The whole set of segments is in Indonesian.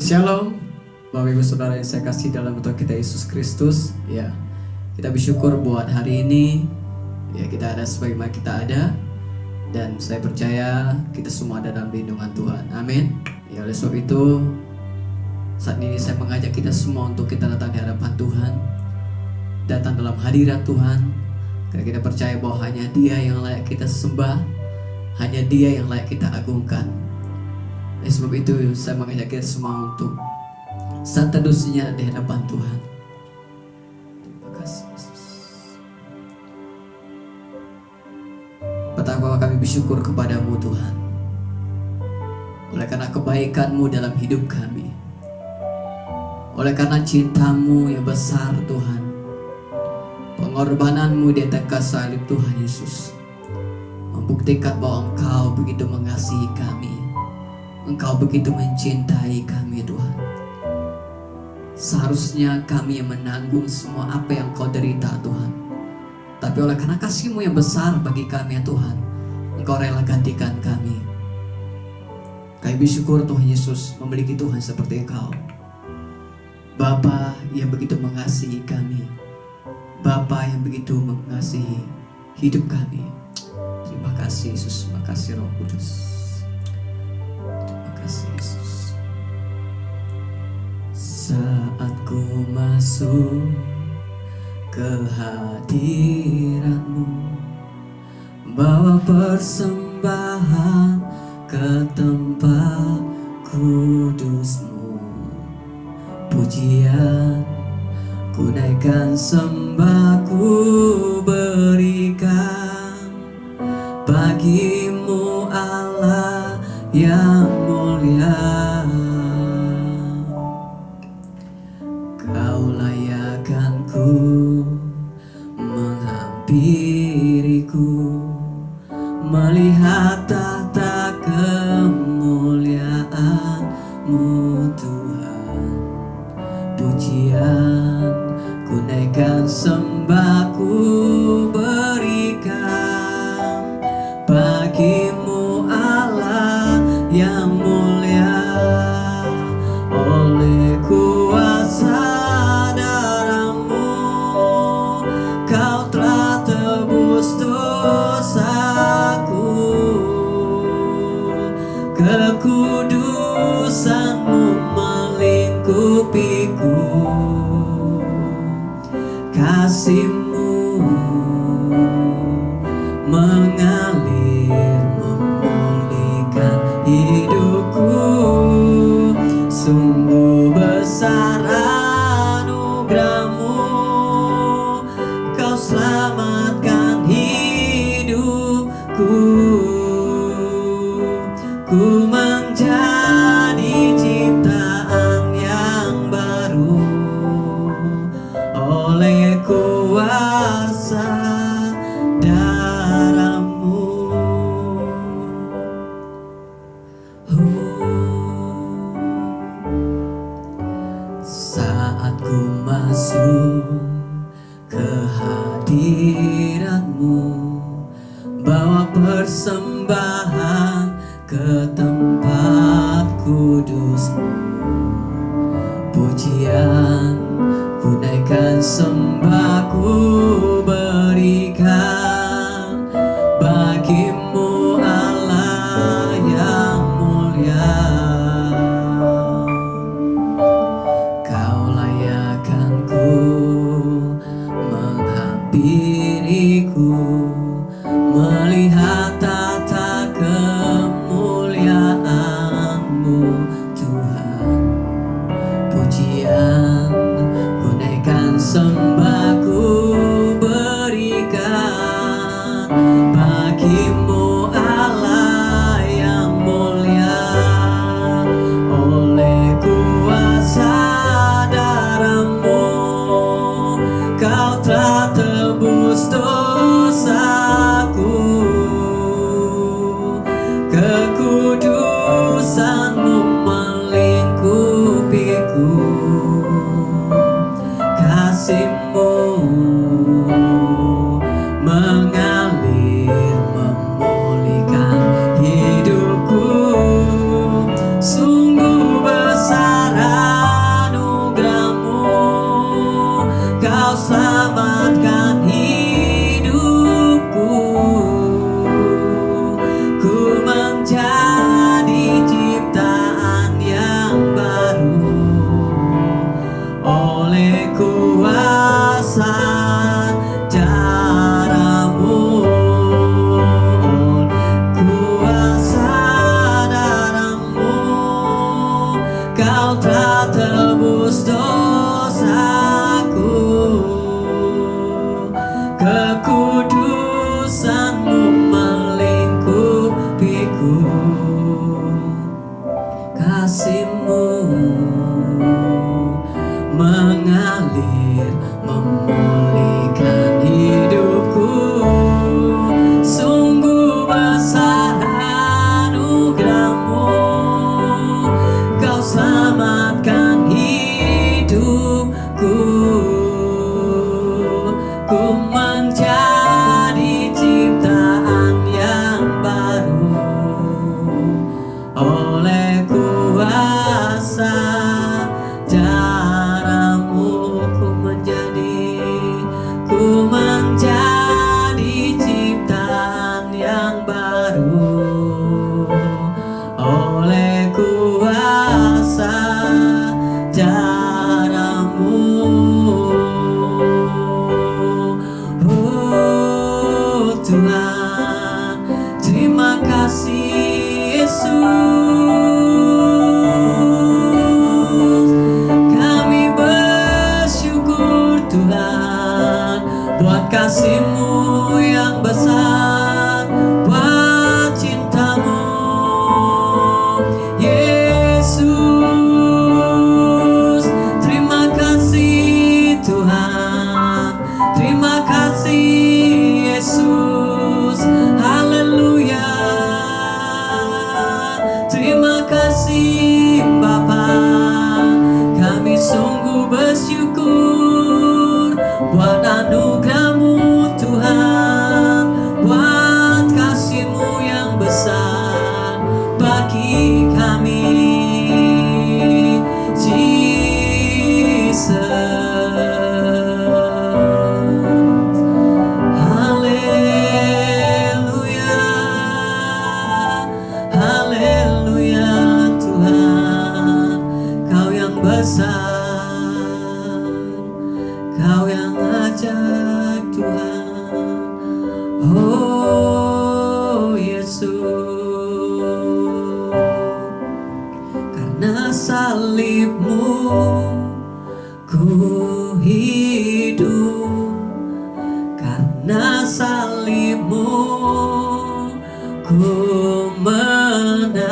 Shalom, Bapak Ibu Saudara yang saya kasih dalam Tuhan kita Yesus Kristus. Ya, kita bersyukur buat hari ini. Ya, kita ada sebagaimana kita ada, dan saya percaya kita semua ada dalam lindungan Tuhan. Amin. Ya, oleh sebab itu saat ini saya mengajak kita semua untuk kita datang di hadapan Tuhan, datang dalam hadirat Tuhan, karena kita percaya bahwa hanya Dia yang layak kita sembah, hanya Dia yang layak kita agungkan. Oleh sebab itu saya mengajak kita semua untuk saat teduh sejenak di hadapan Tuhan. Terima kasih Yesus. Betapa kami bersyukur kepadamu Tuhan, oleh karena kebaikan-Mu dalam hidup kami, oleh karena cinta-Mu yang besar Tuhan, pengorbanan-Mu di atas kayu salib Tuhan Yesus, membuktikan bahwa Engkau begitu mengasihi kami. Engkau begitu mencintai kami Tuhan. Seharusnya kami yang menanggung semua apa yang Engkau derita Tuhan, tapi oleh karena kasih-Mu yang besar bagi kami ya Tuhan, Engkau rela gantikan kami. Kami bersyukur Tuhan Yesus memiliki Tuhan seperti Engkau, Bapa yang begitu mengasihi kami, Bapa yang begitu mengasihi hidup kami. Terima kasih Yesus, terima kasih Roh Kudus. Yesus. Saat ku masuk ke hadirat-Mu, bawa persembahan ke tempat kudus-Mu, pujian ku naikkan, sembah ku berikan bagi-Mu Allah yang mulia. Kau layakkan ku menghampiriku, melihat tahta kemuliaan-Mu Tuhan. Pujian ku naikkan, sembah ku berikan bagi-Mu Allah yang mulia. Oleh kuasa darah-Mu Kau telah tebus dosaku, kekudusan-Mu melingkupiku, kasih-Mu mengalir memulihkan hidupku. Sungguh besar anugerah-Mu, Kau selamatkan hidupku. Ku menjadi ciptaan yang baru oleh kuasa darah-Mu. Saat ku masuk ke hadirat-Mu, bawa persembahan ke tempat kudus-Mu, pujian ku naikkan, sembah ku berikan bagi-Mu Allah yang mulia. Kau layakkan ku menghampiriku, melihat tahta kemuliaan-Mu Tuhan. Pujian ku naikkan, sembah ku berikan bagi-Mu Allah yang mulia. Oleh kuasa darah-Mu Kau telah tebus dosaku, kekudusan-Mu melingkupiku, kasih-Mu mengalir memulihkan hidupku. Sungguh besar kasih-Mu mengalir memulihkan hidupku. Sungguh besar anugerah-Mu, Kau selamatkan hidupku. Ku menjadi ciptaan yang baru oleh kuasa darah-Mu. Ku menjadi ciptaan yang baru oleh kuasa darah-Mu. Oh Tuhan, terima kasih Yesus. Kami bersyukur Tuhan buat kasih-Mu yang besar, buat cinta-Mu Yesus. Terima kasih Tuhan, terima kasih Yesus. Haleluya. Terima kasih Bapa, kami sungguh bersyukur buat anugerah-Mu Tuhan, buat kasih-Mu yang besar bagi kami Jesus. Haleluya, haleluya Tuhan, Kau yang besar, Kau yang ajaib Tuhan. Oh Yesus, karena salib-Mu ku hidup, karena salib-Mu ku menang.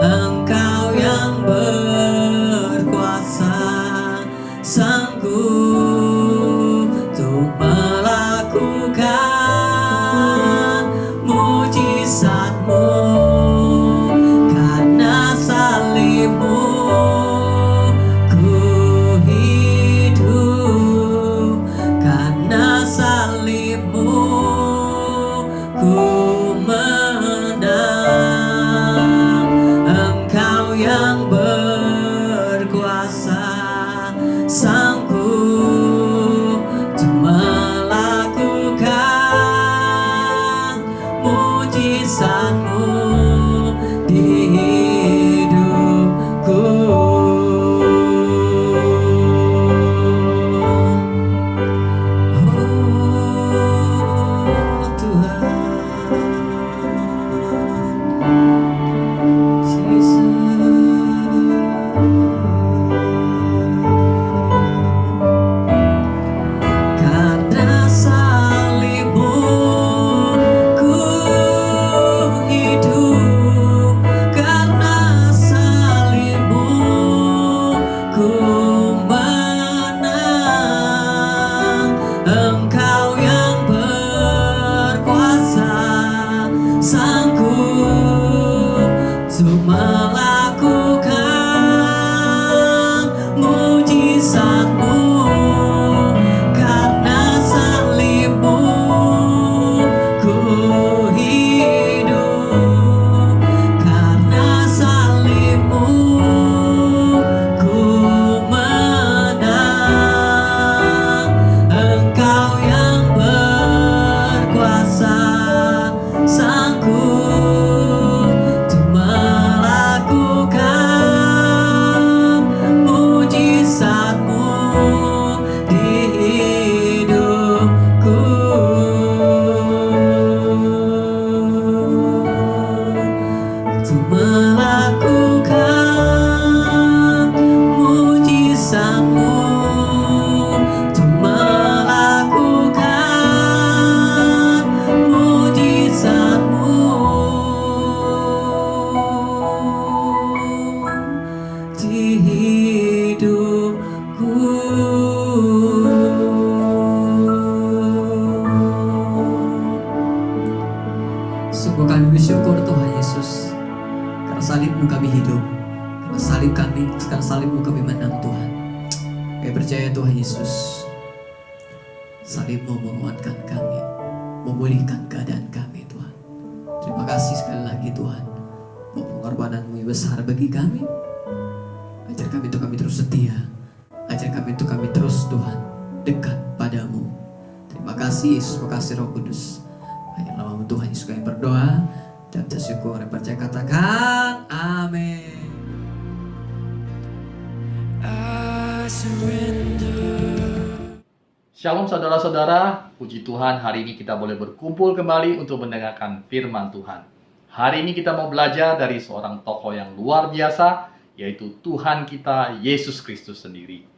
Engkau yang berkuasa, sanggup untuk melakukan mujizat-Mu. Karena salib-Mu ku hidup, karena salib-Mu ku menang. Engkau yang berkuasa, sanggup untuk melakukan mujizat-Mu di hidupku. Oh Tuhan, karena salib-Mu ku hidup, Sungguh kami bersyukur Tuhan Yesus, karena salib-Mu kami hidup, karena salib-Mu kami menang Tuhan. Kami percaya Tuhan Yesus, salib-Mu menguatkan kami, memulihkan keadaan kami Tuhan. Terima kasih sekali lagi Tuhan, bahwa pengorbanan-Mu yang besar bagi kami. Ajar kami untuk kami terus setia, ajar kami untuk kami terus Tuhan dekat padamu. Terima kasih Yesus, terima kasih Roh Kudus. Hanya nama Tuhan Yesus kami berdoa dan bersyukur. Yang percaya katakan amin. Shalom saudara-saudara, puji Tuhan hari ini kita boleh berkumpul kembali untuk mendengarkan firman Tuhan. Hari ini kita mau belajar dari seorang tokoh yang luar biasa, yaitu Tuhan kita Yesus Kristus sendiri.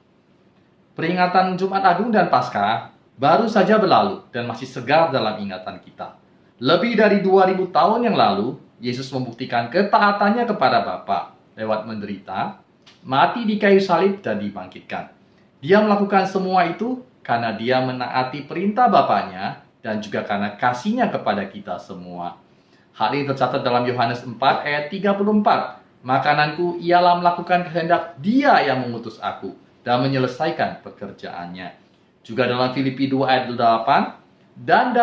Peringatan Jumat Agung dan Paskah baru saja berlalu dan masih segar dalam ingatan kita. Lebih dari 2000 tahun yang lalu, Yesus membuktikan ketaatannya kepada Bapa lewat menderita, mati di kayu salib dan dibangkitkan. Dia melakukan semua itu karena dia menaati perintah Bapanya dan juga karena kasihnya kepada kita semua. Hal ini tercatat dalam Yohanes 4 ayat 34. Makananku ialah melakukan kehendak Dia yang mengutus aku dan menyelesaikan pekerjaannya. Juga dalam Filipi 2 ayat 8, dan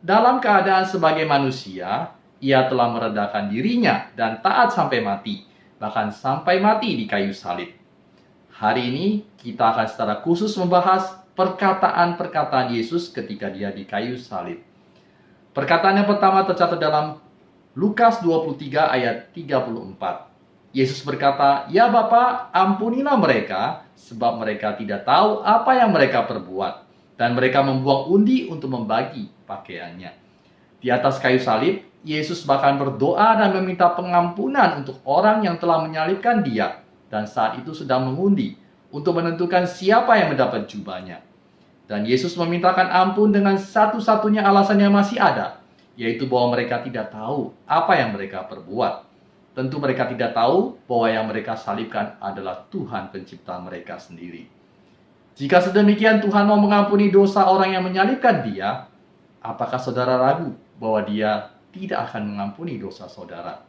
dalam keadaan sebagai manusia, Ia telah merendahkan dirinya dan taat sampai mati, bahkan sampai mati di kayu salib. Hari ini kita akan secara khusus membahas perkataan-perkataan Yesus ketika Dia di kayu salib. Perkataan yang pertama tercatat dalam Lukas 23 ayat 34. Yesus berkata, "Ya Bapa, ampunilah mereka, sebab mereka tidak tahu apa yang mereka perbuat." Dan mereka membuang undi untuk membagi pakaiannya. Di atas kayu salib, Yesus bahkan berdoa dan meminta pengampunan untuk orang yang telah menyalibkan Dia. Dan saat itu sedang mengundi untuk menentukan siapa yang mendapat jubahnya. Dan Yesus memintakan ampun dengan satu-satunya alasan yang masih ada, yaitu bahwa mereka tidak tahu apa yang mereka perbuat. Tentu mereka tidak tahu bahwa yang mereka salibkan adalah Tuhan pencipta mereka sendiri. Jika sedemikian Tuhan mau mengampuni dosa orang yang menyalibkan Dia, apakah saudara ragu bahwa Dia tidak akan mengampuni dosa saudara?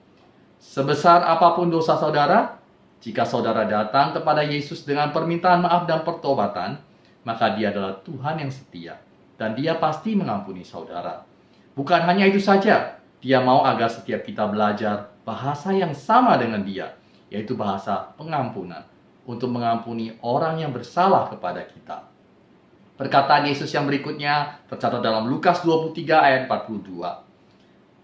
Sebesar apapun dosa saudara, jika saudara datang kepada Yesus dengan permintaan maaf dan pertobatan, maka Dia adalah Tuhan yang setia, dan Dia pasti mengampuni saudara. Bukan hanya itu saja, Dia mau agar setiap kita belajar bahasa yang sama dengan Dia, yaitu bahasa pengampunan, untuk mengampuni orang yang bersalah kepada kita. Perkataan Yesus yang berikutnya tercatat dalam Lukas 23 ayat 42.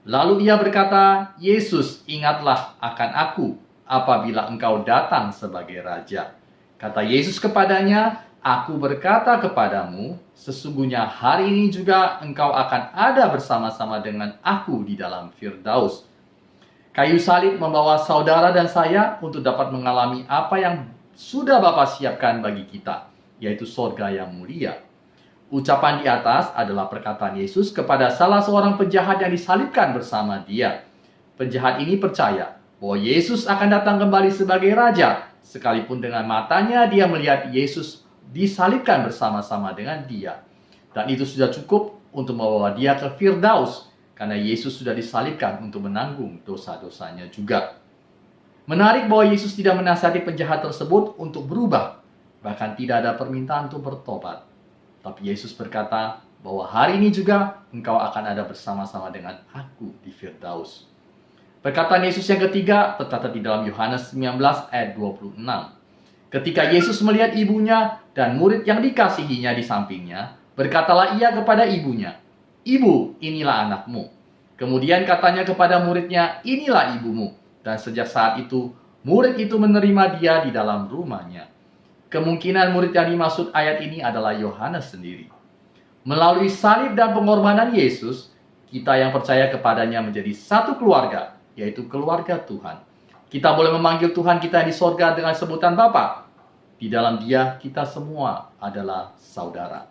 Lalu Ia berkata, "Yesus, ingatlah akan aku apabila engkau datang sebagai Raja." Kata Yesus kepadanya, "Aku berkata kepadamu, sesungguhnya hari ini juga engkau akan ada bersama-sama dengan aku di dalam Firdaus." Kayu salib membawa saudara dan saya untuk dapat mengalami apa yang sudah Bapa siapkan bagi kita, yaitu sorga yang mulia. Ucapan di atas adalah perkataan Yesus kepada salah seorang penjahat yang disalibkan bersama Dia. Penjahat ini percaya bahwa Yesus akan datang kembali sebagai Raja, sekalipun dengan matanya dia melihat Yesus disalibkan bersama-sama dengan Dia. Dan itu sudah cukup untuk membawa dia ke Firdaus, karena Yesus sudah disalibkan untuk menanggung dosa-dosanya juga. Menarik bahwa Yesus tidak menasihati penjahat tersebut untuk berubah, bahkan tidak ada permintaan untuk bertobat. Tapi Yesus berkata bahwa hari ini juga engkau akan ada bersama-sama dengan aku di Firdaus. Perkataan Yesus yang ketiga tercatat di dalam Yohanes 19 ayat 26. Ketika Yesus melihat ibunya dan murid yang dikasihinya di sampingnya, berkatalah Ia kepada ibunya, "Ibu, inilah anakmu." Kemudian katanya kepada muridnya, "Inilah ibumu." Dan sejak saat itu, murid itu menerima dia di dalam rumahnya. Kemungkinan murid yang dimaksud ayat ini adalah Yohanes sendiri. Melalui salib dan pengorbanan Yesus, kita yang percaya kepadanya menjadi satu keluarga, yaitu keluarga Tuhan. Kita boleh memanggil Tuhan kita di sorga dengan sebutan Bapa. Di dalam Dia, kita semua adalah saudara.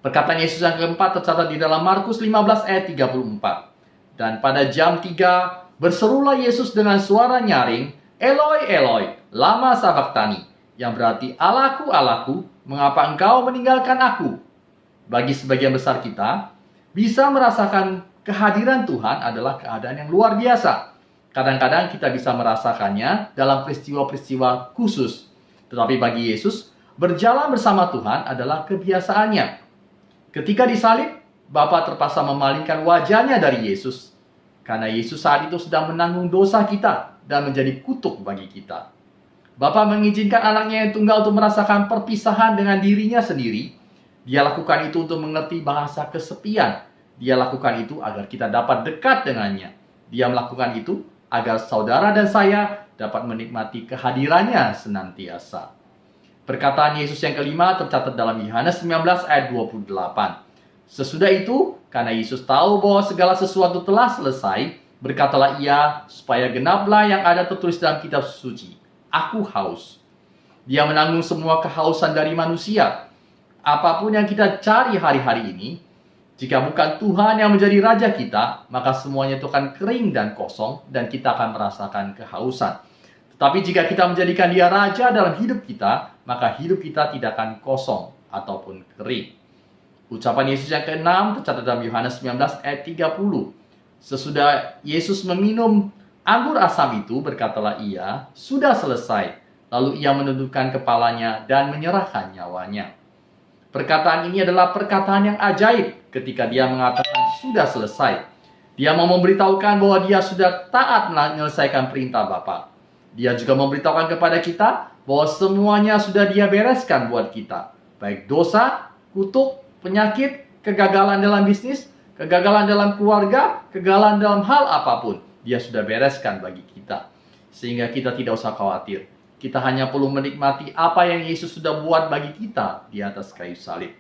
Perkataan Yesus yang keempat tercatat di dalam Markus 15 ayat 34. Dan pada jam 3, berserulah Yesus dengan suara nyaring, "Eloi, Eloi, lama sabachthani," yang berarti, "Allahku, Allahku, mengapa engkau meninggalkan aku?" Bagi sebagian besar kita, bisa merasakan kehadiran Tuhan adalah keadaan yang luar biasa. Kadang-kadang kita bisa merasakannya dalam peristiwa-peristiwa khusus. Tetapi bagi Yesus, berjalan bersama Tuhan adalah kebiasaannya. Ketika disalib, Bapa terpaksa memalingkan wajahnya dari Yesus. Karena Yesus saat itu sedang menanggung dosa kita dan menjadi kutuk bagi kita. Bapa mengizinkan anaknya yang tunggal untuk merasakan perpisahan dengan dirinya sendiri. Dia lakukan itu untuk mengerti bahasa kesepian. Dia lakukan itu agar kita dapat dekat dengannya. Dia melakukan itu agar saudara dan saya dapat menikmati kehadirannya senantiasa. Perkataan Yesus yang kelima tercatat dalam Yohanes 19 ayat 28. Sesudah itu, karena Yesus tahu bahwa segala sesuatu telah selesai, berkatalah ia supaya genaplah yang ada tertulis dalam kitab suci. Aku haus. Dia menanggung semua kehausan dari manusia. Apapun yang kita cari hari-hari ini, jika bukan Tuhan yang menjadi raja kita, maka semuanya itu akan kering dan kosong dan kita akan merasakan kehausan. Tetapi jika kita menjadikan dia raja dalam hidup kita, maka hidup kita tidak akan kosong ataupun kering. Ucapan Yesus yang ke-6 tercatat dalam Yohanes 19 ayat 30. Sesudah Yesus meminum anggur asam itu, berkatalah ia, sudah selesai. Lalu ia menundukkan kepalanya dan menyerahkan nyawanya. Perkataan ini adalah perkataan yang ajaib ketika dia mengatakan sudah selesai. Dia mau memberitahukan bahwa dia sudah taat menyelesaikan perintah Bapa. Dia juga memberitahukan kepada kita bahwa semuanya sudah dia bereskan buat kita. Baik dosa, kutuk, penyakit, kegagalan dalam bisnis, kegagalan dalam keluarga, kegagalan dalam hal apapun. Dia sudah bereskan bagi kita. Sehingga kita tidak usah khawatir. Kita hanya perlu menikmati apa yang Yesus sudah buat bagi kita di atas kayu salib.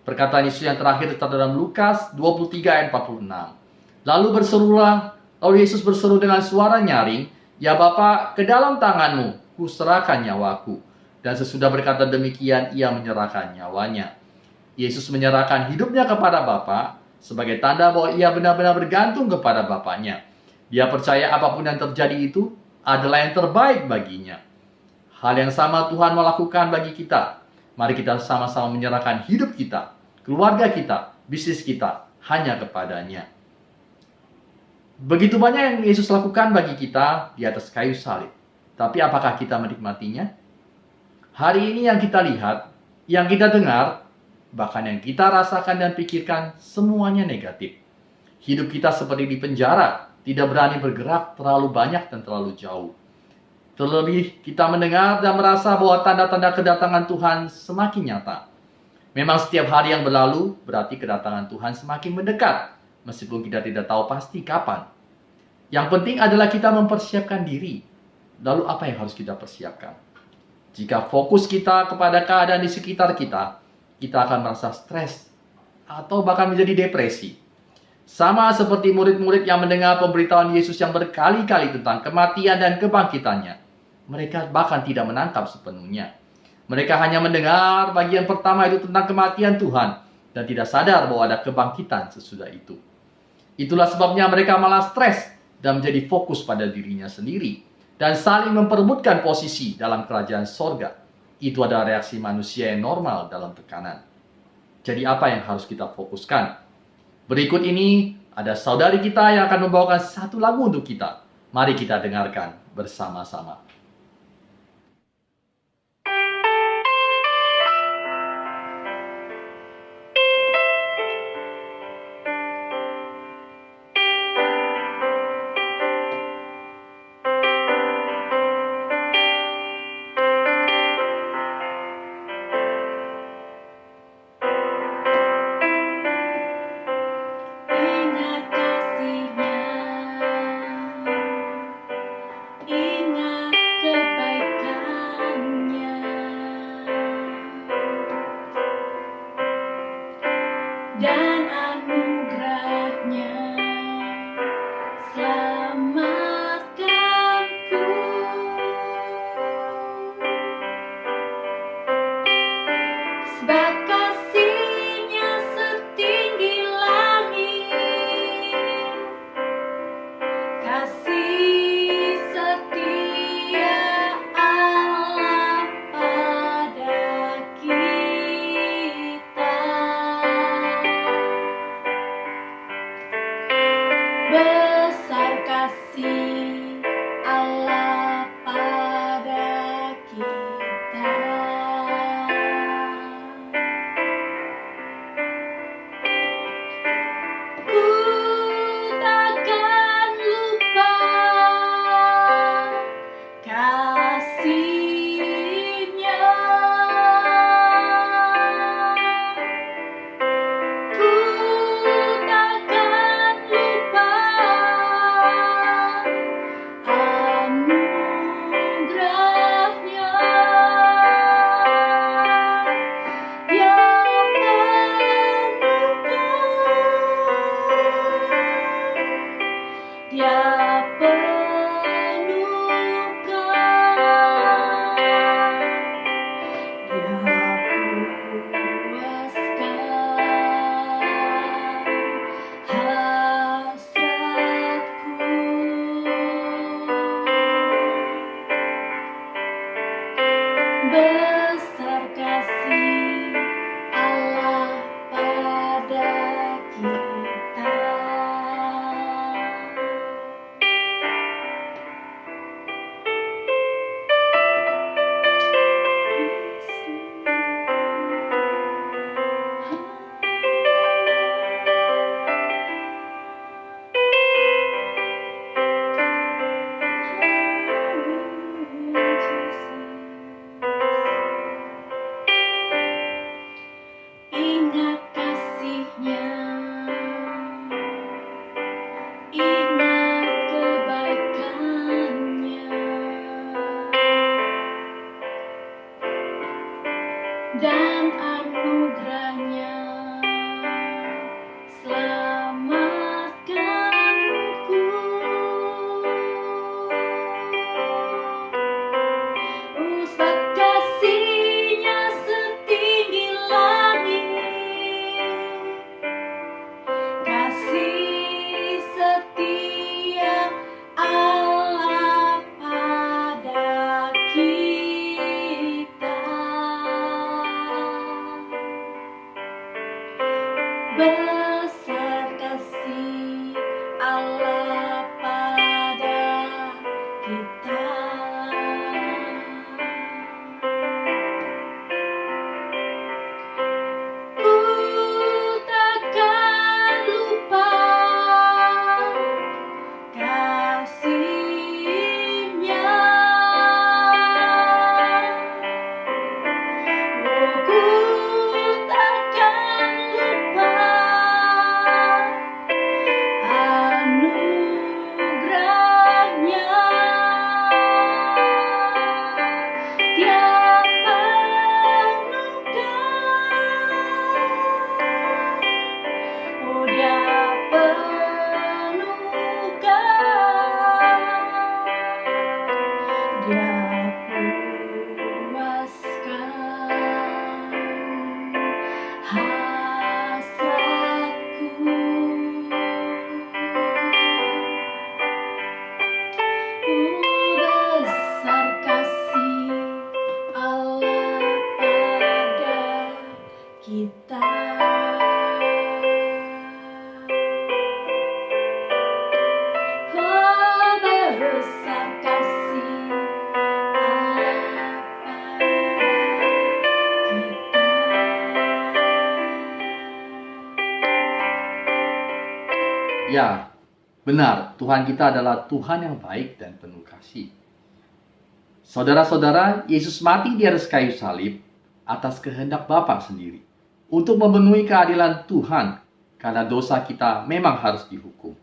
Perkataan Yesus yang terakhir tercatat dalam Lukas 23 ayat 46. Lalu Yesus berseru dengan suara nyaring, "Ya Bapa, ke dalam tanganmu kuserahkan nyawaku." Dan sesudah berkata demikian, ia menyerahkan nyawanya. Yesus menyerahkan hidupnya kepada Bapa sebagai tanda bahwa ia benar-benar bergantung kepada Bapanya. Dia percaya apapun yang terjadi itu adalah yang terbaik baginya. Hal yang sama Tuhan melakukan bagi kita. Mari kita sama-sama menyerahkan hidup kita, keluarga kita, bisnis kita hanya kepadanya. Begitu banyak yang Yesus lakukan bagi kita di atas kayu salib. Tapi apakah kita menikmatinya? Hari ini yang kita lihat, yang kita dengar, bahkan yang kita rasakan dan pikirkan, semuanya negatif. Hidup kita seperti di penjara, tidak berani bergerak terlalu banyak dan terlalu jauh. Terlebih kita mendengar dan merasa bahwa tanda-tanda kedatangan Tuhan semakin nyata. Memang setiap hari yang berlalu berarti kedatangan Tuhan semakin mendekat, meskipun kita tidak tahu pasti kapan. Yang penting adalah kita mempersiapkan diri. Lalu apa yang harus kita persiapkan? Jika fokus kita kepada keadaan di sekitar kita, kita akan merasa stres atau bahkan menjadi depresi. Sama seperti murid-murid yang mendengar pemberitahuan Yesus yang berkali-kali tentang kematian dan kebangkitannya. Mereka bahkan tidak menangkap sepenuhnya. Mereka hanya mendengar bagian pertama itu tentang kematian Tuhan dan tidak sadar bahwa ada kebangkitan sesudah itu. Itulah sebabnya mereka malah stres dan menjadi fokus pada dirinya sendiri dan saling memperebutkan posisi dalam kerajaan sorga. Itu adalah reaksi manusia yang normal dalam tekanan. Jadi apa yang harus kita fokuskan? Berikut ini ada saudari kita yang akan membawakan satu lagu untuk kita. Mari kita dengarkan bersama-sama. Ingat kasihnya, ingat Besar kasih Allah pada kita. Ku takkan lupa kasih-Nya. Ku takkan lupa anugerah-Nya. Dia penuhkan, Dia puaskan hasratku. Besar kasih Allah pada kita. Ingat kasih-Nya, ingat kebaikan-Nya, dan anugerah-Nya selamatkanku. Sebab kasih-Nya setinggi langit, kasih setia Allah pada kita. Besar kasih Allah pada kita. Ku takkan lupa kasih-Nya. Ku takkan lupa anugerah-Nya. Dia penuhkan, Dia penuhkan, Dia puaskan hasratku. Besar kasih Allah pada kita. Besar kasih Allah pada kita. Ya, benar, Tuhan kita adalah Tuhan yang baik dan penuh kasih. Saudara-saudara, Yesus mati di atas kayu salib atas kehendak Bapa sendiri untuk memenuhi keadilan Tuhan, karena dosa kita memang harus dihukum.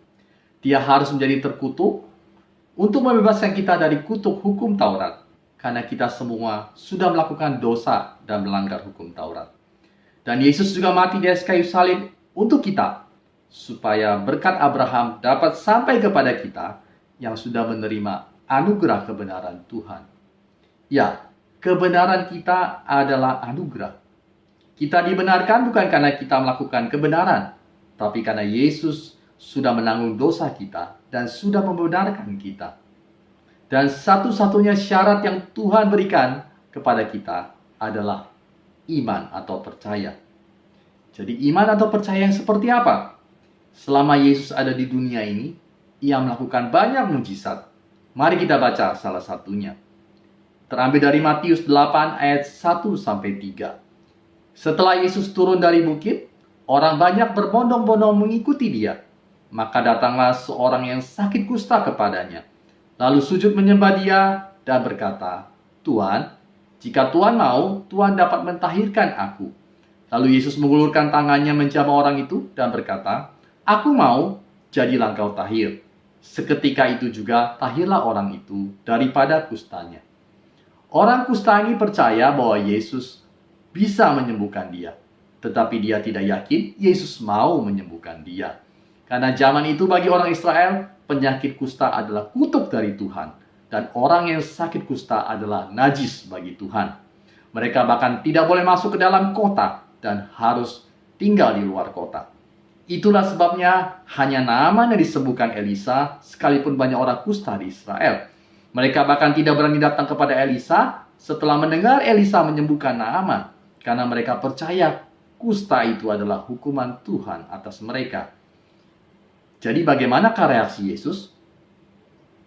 Dia harus menjadi terkutuk untuk membebaskan kita dari kutuk hukum Taurat, karena kita semua sudah melakukan dosa dan melanggar hukum Taurat. Dan Yesus juga mati di atas kayu salib untuk kita, supaya berkat Abraham dapat sampai kepada kita yang sudah menerima anugerah kebenaran Tuhan. Ya, kebenaran kita adalah anugerah. Kita dibenarkan bukan karena kita melakukan kebenaran, tapi karena Yesus sudah menanggung dosa kita dan sudah membenarkan kita. Dan satu-satunya syarat yang Tuhan berikan kepada kita adalah iman atau percaya. Jadi iman atau percaya yang seperti apa? Selama Yesus ada di dunia ini, ia melakukan banyak mujizat. Mari kita baca salah satunya. Terambil dari Matius 8 ayat 1-3. Setelah Yesus turun dari bukit, orang banyak berbondong-bondong mengikuti dia. Maka datanglah seorang yang sakit kusta kepadanya. Lalu sujud menyembah dia dan berkata, "Tuhan, jika Tuhan mau, Tuhan dapat mentahirkan aku." Lalu Yesus mengulurkan tangannya menjamah orang itu dan berkata, "Aku mau, jadilah engkau tahir." Seketika itu juga tahirlah orang itu daripada kustanya. Orang kusta ini percaya bahwa Yesus bisa menyembuhkan dia. Tetapi dia tidak yakin Yesus mau menyembuhkan dia. Karena zaman itu bagi orang Israel, penyakit kusta adalah kutuk dari Tuhan. Dan orang yang sakit kusta adalah najis bagi Tuhan. Mereka bahkan tidak boleh masuk ke dalam kota dan harus tinggal di luar kota. Itulah sebabnya hanya Naaman yang disembuhkan Elisa, sekalipun banyak orang kusta di Israel. Mereka bahkan tidak berani datang kepada Elisa setelah mendengar Elisa menyembuhkan Naaman. Karena mereka percaya kusta itu adalah hukuman Tuhan atas mereka. Jadi bagaimanakah reaksi Yesus?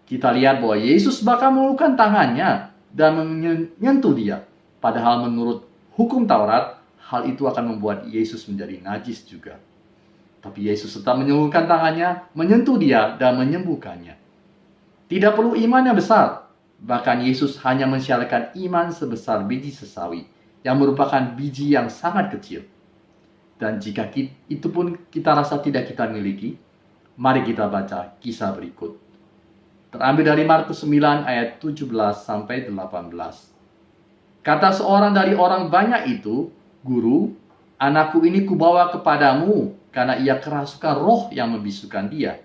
Kita lihat bahwa Yesus bahkan mengulurkan tangannya dan menyentuh dia. Padahal menurut hukum Taurat, hal itu akan membuat Yesus menjadi najis juga. Tapi Yesus tetap mengulurkan tangannya, menyentuh dia dan menyembuhkannya. Tidak perlu iman yang besar. Bahkan Yesus hanya mensyaratkan iman sebesar biji sesawi, yang merupakan biji yang sangat kecil. Dan jika itu pun kita rasa tidak kita miliki, mari kita baca kisah berikut. Terambil dari Markus 9 ayat 17-18. Kata seorang dari orang banyak itu, "Guru, anakku ini kubawa kepadamu karena ia kerasukan roh yang membisukan dia.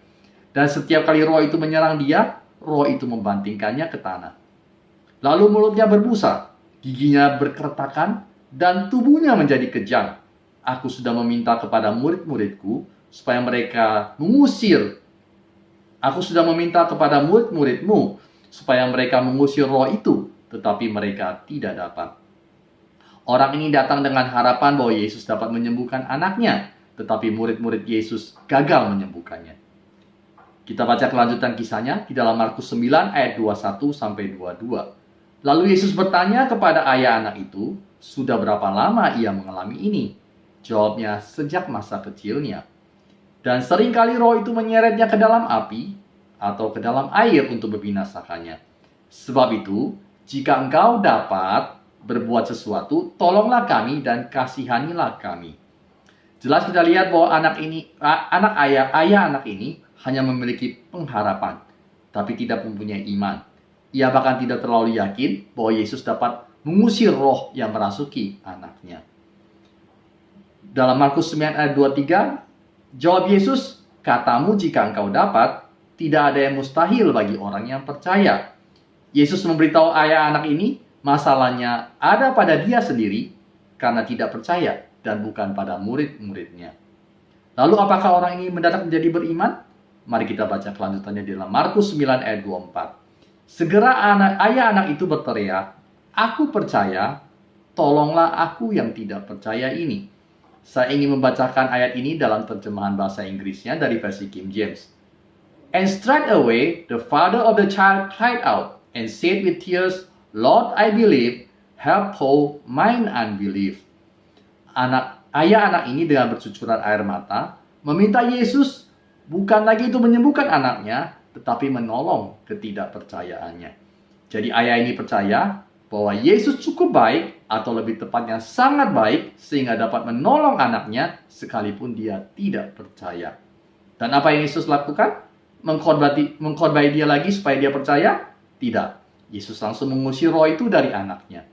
Dan setiap kali roh itu menyerang dia, roh itu membantingkannya ke tanah. Lalu mulutnya berbusa, giginya berkeretakan, dan tubuhnya menjadi kejang. Aku sudah meminta kepada murid-muridku supaya mereka mengusir. Aku sudah meminta kepada murid-muridmu supaya mereka mengusir roh itu, tetapi mereka tidak dapat." Orang ini datang dengan harapan bahwa Yesus dapat menyembuhkan anaknya, tetapi murid-murid Yesus gagal menyembuhkannya. Kita baca kelanjutan kisahnya di dalam Markus 9 ayat 21-22. Lalu Yesus bertanya kepada ayah anak itu, "Sudah berapa lama ia mengalami ini?" Jawabnya, "Sejak masa kecilnya. Dan seringkali roh itu menyeretnya ke dalam api atau ke dalam air untuk membinasakannya. Sebab itu, jika engkau dapat berbuat sesuatu, tolonglah kami dan kasihanilah kami." Jelas kita lihat bahwa ayah anak ini hanya memiliki pengharapan, tapi tidak mempunyai iman. Ia bahkan tidak terlalu yakin bahwa Yesus dapat mengusir roh yang merasuki anaknya. Dalam Markus 9 ayat 23, jawab Yesus, "Katamu jika engkau dapat, tidak ada yang mustahil bagi orang yang percaya." Yesus memberitahu ayah anak ini, masalahnya ada pada dia sendiri karena tidak percaya dan bukan pada murid-muridnya. Lalu apakah orang ini mendadak menjadi beriman? Mari kita baca kelanjutannya di dalam Markus 9 ayat 24. Segera ayah anak itu berteriak, "Aku percaya, tolonglah aku yang tidak percaya ini." Saya ingin membacakan ayat ini dalam terjemahan bahasa Inggrisnya dari versi King James. "And straightway the father of the child cried out and said with tears, 'Lord, I believe, help thou mine unbelief.'" Ayah anak ini dengan bercucuran air mata meminta Yesus bukan lagi itu menyembuhkan anaknya, tetapi menolong ketidakpercayaannya. Jadi ayah ini percaya bahwa Yesus cukup baik, atau lebih tepatnya sangat baik, sehingga dapat menolong anaknya sekalipun dia tidak percaya. Dan apa yang Yesus lakukan? Mengkhotbahi dia lagi supaya dia percaya? Tidak. Yesus langsung mengusir roh itu dari anaknya.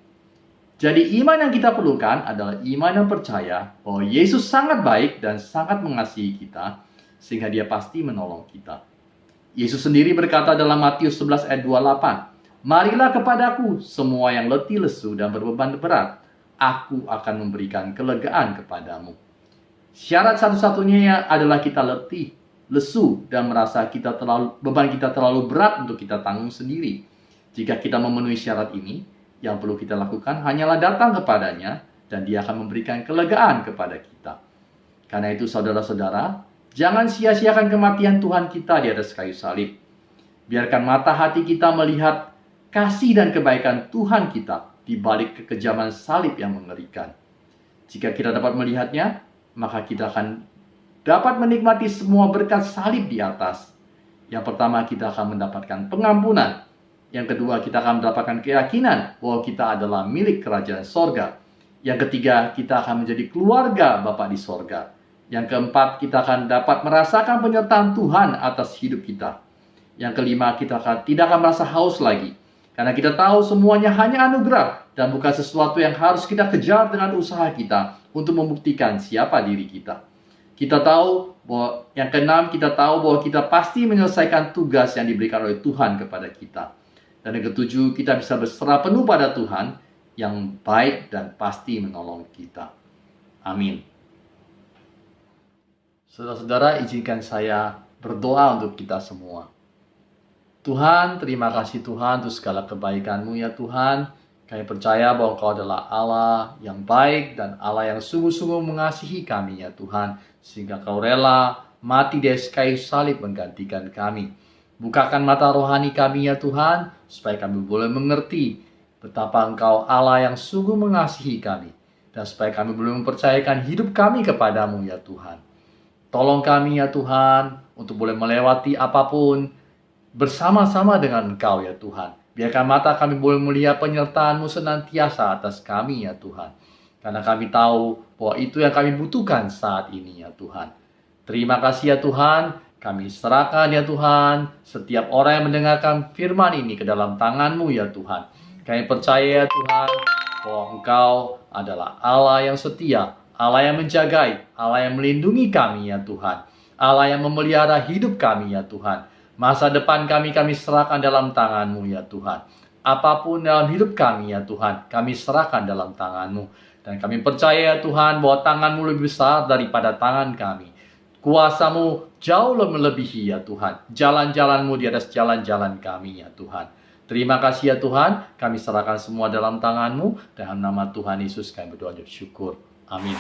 Jadi iman yang kita perlukan adalah iman yang percaya bahwa Yesus sangat baik dan sangat mengasihi kita, sehingga dia pasti menolong kita. Yesus sendiri berkata dalam Matius 11 ayat 28, "Marilah kepadaku semua yang letih lesu dan berbeban berat, aku akan memberikan kelegaan kepadamu." Syarat satu-satunya adalah kita letih, lesu, dan merasa beban kita terlalu berat untuk kita tanggung sendiri. Jika kita memenuhi syarat ini, yang perlu kita lakukan hanyalah datang kepadanya, dan dia akan memberikan kelegaan kepada kita. Karena itu saudara-saudara, Jangan sia-siakan kematian Tuhan kita di atas kayu salib. Biarkan mata hati kita melihat kasih dan kebaikan Tuhan kita di balik kekejaman salib yang mengerikan. Jika kita dapat melihatnya, maka kita akan dapat menikmati semua berkat salib di atas. Yang pertama, kita akan mendapatkan pengampunan. Yang kedua, kita akan mendapatkan keyakinan bahwa kita adalah milik kerajaan sorga. Yang ketiga, kita akan menjadi keluarga Bapa di sorga. Yang keempat, kita akan dapat merasakan penyertaan Tuhan atas hidup kita. Yang kelima, kita tidak akan merasa haus lagi. Karena kita tahu semuanya hanya anugerah dan bukan sesuatu yang harus kita kejar dengan usaha kita untuk membuktikan siapa diri kita. Kita tahu bahwa yang keenam, kita tahu bahwa kita pasti menyelesaikan tugas yang diberikan oleh Tuhan kepada kita. Dan yang ketujuh, kita bisa berserah penuh pada Tuhan yang baik dan pasti menolong kita. Amin. Saudara-saudara, izinkan saya berdoa untuk kita semua. Tuhan, terima kasih Tuhan untuk segala kebaikan-Mu ya Tuhan. Kami percaya bahwa Engkau adalah Allah yang baik dan Allah yang sungguh-sungguh mengasihi kami ya Tuhan. Sehingga Kau rela mati di kayu salib menggantikan kami. Bukakan mata rohani kami ya Tuhan, supaya kami boleh mengerti betapa Engkau Allah yang sungguh mengasihi kami. Dan supaya kami boleh mempercayakan hidup kami kepadamu ya Tuhan. Tolong kami ya Tuhan, untuk boleh melewati apapun bersama-sama dengan Engkau ya Tuhan. Biarkan mata kami boleh melihat penyertaan-Mu senantiasa atas kami ya Tuhan. Karena kami tahu bahwa itu yang kami butuhkan saat ini ya Tuhan. Terima kasih ya Tuhan. Kami serahkan ya Tuhan setiap orang yang mendengarkan firman ini ke dalam tangan-Mu ya Tuhan. Kami percaya ya Tuhan bahwa Engkau adalah Allah yang setia, Allah yang menjagai, Allah yang melindungi kami ya Tuhan. Allah yang memelihara hidup kami ya Tuhan. Masa depan kami serahkan dalam tangan-Mu ya Tuhan. Apapun dalam hidup kami ya Tuhan, kami serahkan dalam tangan-Mu. Dan kami percaya ya Tuhan bahwa tangan-Mu lebih besar daripada tangan kami. Kuasa-Mu jauh melebihi ya Tuhan. Jalan-jalan-Mu di atas jalan-jalan kami ya Tuhan. Terima kasih ya Tuhan. Kami serahkan semua dalam tangan-Mu. Dalam nama Tuhan Yesus kami berdoa dan bersyukur. Amin.